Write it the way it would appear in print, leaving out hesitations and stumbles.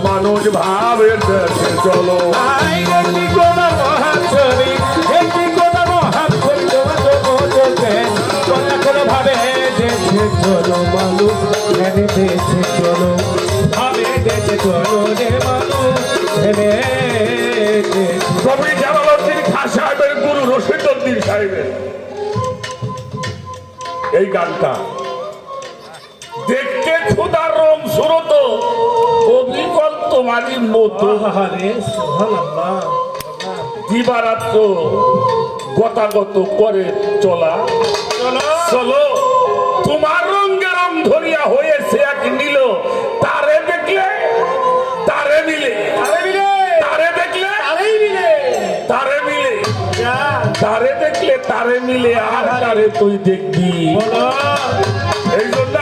মানুষ ভাবে দেখে চলো ভাবে দেখে চলো মানুষ দেখে চলো ভাবে দেখে চলো রে মানুষ কবি জালালউদ্দিন খান সাহেবের গুরু রশিদউদ্দিন সাহেবের এই গানটা দেখতে খুদার রং সুরত অবিকল তোমারই মতো দিবারাত্র গতাগত করে চলা চলো তোমার রঙে রং ধরিয়া হয়েছে এক নীল তারে দেখলে তারে মিলে তারে দেখলে তারে মিলে তারে দেখলে তারে মিলে আর তারে তুই দেখবি এই জন্য